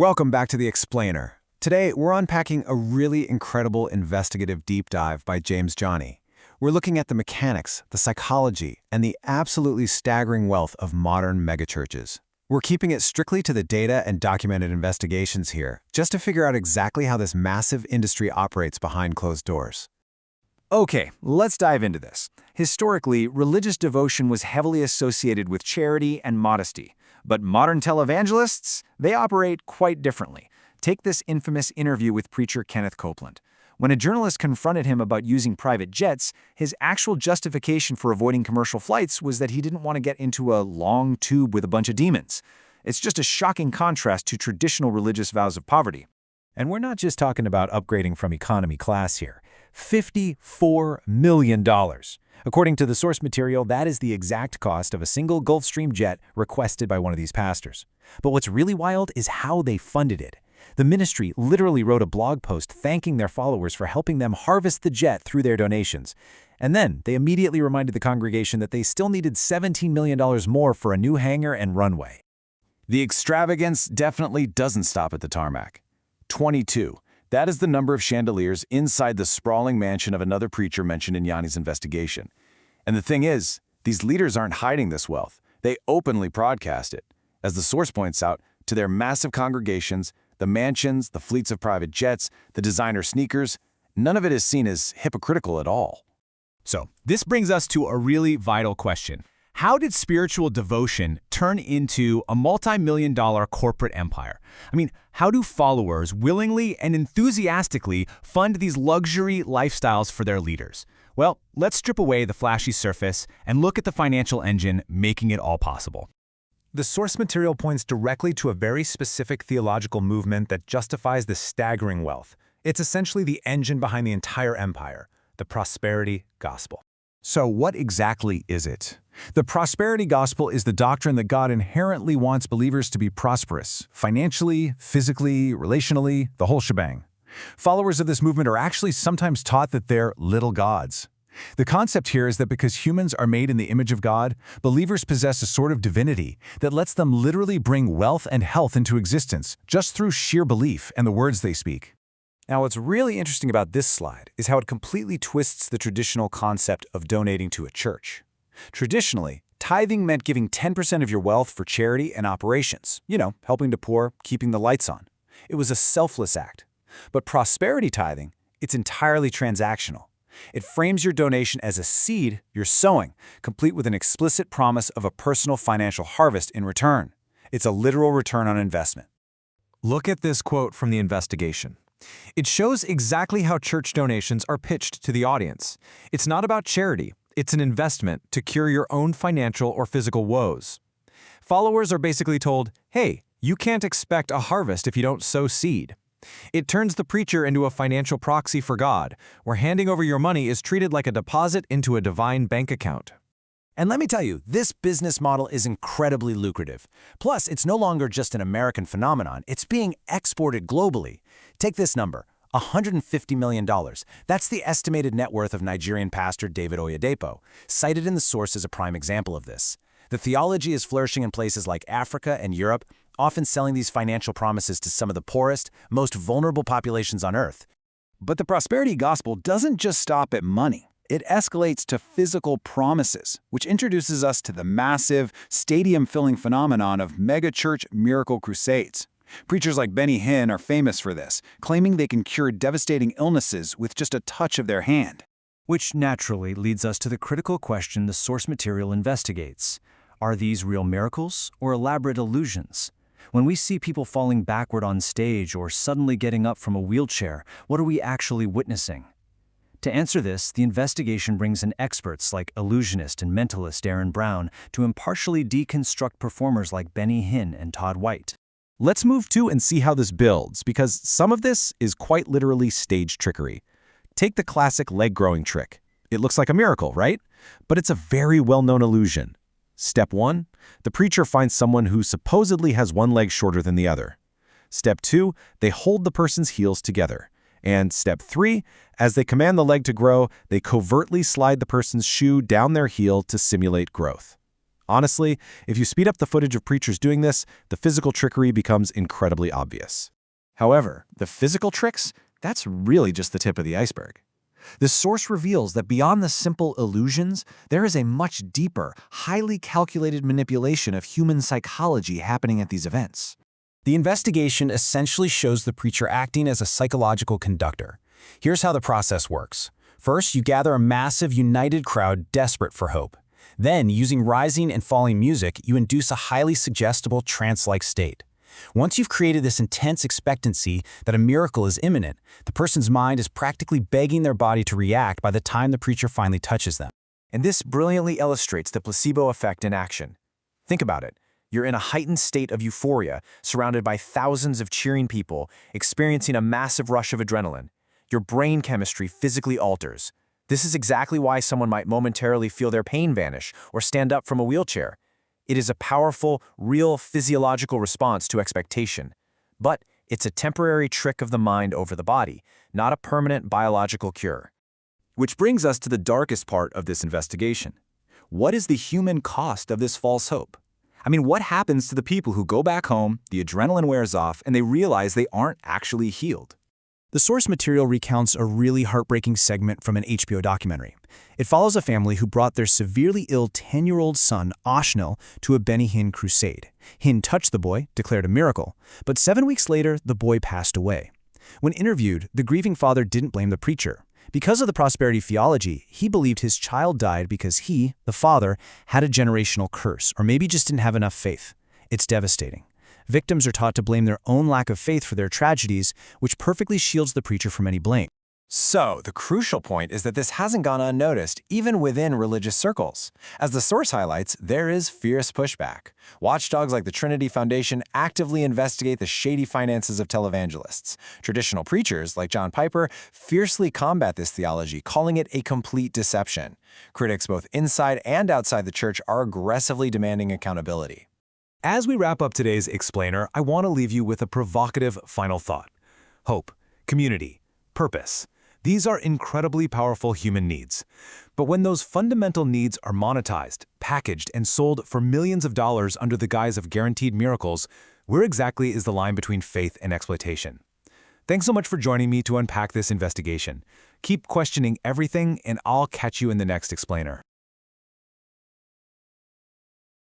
Welcome back to The Explainer. Today, we're unpacking a really incredible investigative deep dive by James Johnny. We're looking at the mechanics, the psychology, and the absolutely staggering wealth of modern megachurches. We're keeping it strictly to the data and documented investigations here, just to figure out exactly how this massive industry operates behind closed doors. Okay, let's dive into this. Historically, religious devotion was heavily associated with charity and modesty. But modern televangelists, they operate quite differently. Take this infamous interview with preacher Kenneth Copeland. When a journalist confronted him about using private jets, his actual justification for avoiding commercial flights was that he didn't want to get into a long tube with a bunch of demons. It's just a shocking contrast to traditional religious vows of poverty. And we're not just talking about upgrading from economy class here. $54 million. According to the source material, that is the exact cost of a single Gulfstream jet requested by one of these pastors. But what's really wild is how they funded it. The ministry literally wrote a blog post thanking their followers for helping them harvest the jet through their donations. And then they immediately reminded the congregation that they still needed $17 million more for a new hangar and runway. The extravagance definitely doesn't stop at the tarmac. 22. That is the number of chandeliers inside the sprawling mansion of another preacher mentioned in Yanni's investigation. And the thing is, these leaders aren't hiding this wealth. They openly broadcast it. As the source points out, to their massive congregations, the mansions, the fleets of private jets, the designer sneakers, none of it is seen as hypocritical at all. So, this brings us to a really vital question. How did spiritual devotion turn into a multi-million-dollar corporate empire? I mean, how do followers willingly and enthusiastically fund these luxury lifestyles for their leaders? Well, let's strip away the flashy surface and look at the financial engine making it all possible. The source material points directly to a very specific theological movement that justifies this staggering wealth. It's essentially the engine behind the entire empire, the prosperity gospel. So what exactly is it? The prosperity gospel is the doctrine that God inherently wants believers to be prosperous, financially, physically, relationally, the whole shebang. Followers of this movement are actually sometimes taught that they're little gods. The concept here is that because humans are made in the image of God, believers possess a sort of divinity that lets them literally bring wealth and health into existence just through sheer belief and the words they speak. Now, what's really interesting about this slide is how it completely twists the traditional concept of donating to a church. Traditionally, tithing meant giving 10% of your wealth for charity and operations, helping the poor, keeping the lights on. It was a selfless act. But prosperity tithing, it's entirely transactional. It frames your donation as a seed you're sowing, complete with an explicit promise of a personal financial harvest in return. It's a literal return on investment. Look at this quote from the investigation. It shows exactly how church donations are pitched to the audience. It's not about charity. It's an investment to cure your own financial or physical woes. Followers are basically told, hey, you can't expect a harvest if you don't sow seed. It turns the preacher into a financial proxy for God, where handing over your money is treated like a deposit into a divine bank account. And let me tell you, this business model is incredibly lucrative. Plus, it's no longer just an American phenomenon. It's being exported globally. Take this number, $150 million. That's the estimated net worth of Nigerian pastor David Oyedepo, cited in the source as a prime example of this. The theology is flourishing in places like Africa and Europe, often selling these financial promises to some of the poorest, most vulnerable populations on earth. But the prosperity gospel doesn't just stop at money. It escalates to physical promises, which introduces us to the massive, stadium-filling phenomenon of megachurch miracle crusades. Preachers like Benny Hinn are famous for this, claiming they can cure devastating illnesses with just a touch of their hand. Which naturally leads us to the critical question the source material investigates. Are these real miracles or elaborate illusions? When we see people falling backward on stage or suddenly getting up from a wheelchair, what are we actually witnessing? To answer this, the investigation brings in experts like illusionist and mentalist Aaron Brown to impartially deconstruct performers like Benny Hinn and Todd White. Let's move to and see how this builds, because some of this is quite literally stage trickery. Take the classic leg-growing trick. It looks like a miracle, right? But it's a very well-known illusion. Step 1, the preacher finds someone who supposedly has one leg shorter than the other. Step 2, they hold the person's heels together. And step 3, as they command the leg to grow, they covertly slide the person's shoe down their heel to simulate growth. Honestly, if you speed up the footage of preachers doing this, the physical trickery becomes incredibly obvious. However, the physical tricks, that's really just the tip of the iceberg. The source reveals that beyond the simple illusions, there is a much deeper, highly calculated manipulation of human psychology happening at these events. The investigation essentially shows the preacher acting as a psychological conductor. Here's how the process works. First, you gather a massive, united crowd desperate for hope. Then, using rising and falling music, you induce a highly suggestible trance-like state. Once you've created this intense expectancy that a miracle is imminent, the person's mind is practically begging their body to react by the time the preacher finally touches them. And this brilliantly illustrates the placebo effect in action. Think about it. You're in a heightened state of euphoria, surrounded by thousands of cheering people, experiencing a massive rush of adrenaline. Your brain chemistry physically alters. This is exactly why someone might momentarily feel their pain vanish or stand up from a wheelchair. It is a powerful, real physiological response to expectation. But it's a temporary trick of the mind over the body, not a permanent biological cure. Which brings us to the darkest part of this investigation. What is the human cost of this false hope? I mean, what happens to the people who go back home, the adrenaline wears off, and they realize they aren't actually healed? The source material recounts a really heartbreaking segment from an HBO documentary. It follows a family who brought their severely ill 10-year-old son, Oshnil, to a Benny Hinn crusade. Hinn touched the boy, declared a miracle, but 7 weeks later, the boy passed away. When interviewed, the grieving father didn't blame the preacher. Because of the prosperity theology, he believed his child died because he, the father, had a generational curse, or maybe just didn't have enough faith. It's devastating. Victims are taught to blame their own lack of faith for their tragedies, which perfectly shields the preacher from any blame. So, the crucial point is that this hasn't gone unnoticed, even within religious circles. As the source highlights, there is fierce pushback. Watchdogs like the Trinity Foundation actively investigate the shady finances of televangelists. Traditional preachers, like John Piper, fiercely combat this theology, calling it a complete deception. Critics both inside and outside the church are aggressively demanding accountability. As we wrap up today's explainer, I want to leave you with a provocative final thought. Hope, community, purpose. These are incredibly powerful human needs. But when those fundamental needs are monetized, packaged, and sold for millions of dollars under the guise of guaranteed miracles, where exactly is the line between faith and exploitation? Thanks so much for joining me to unpack this investigation. Keep questioning everything, and I'll catch you in the next explainer.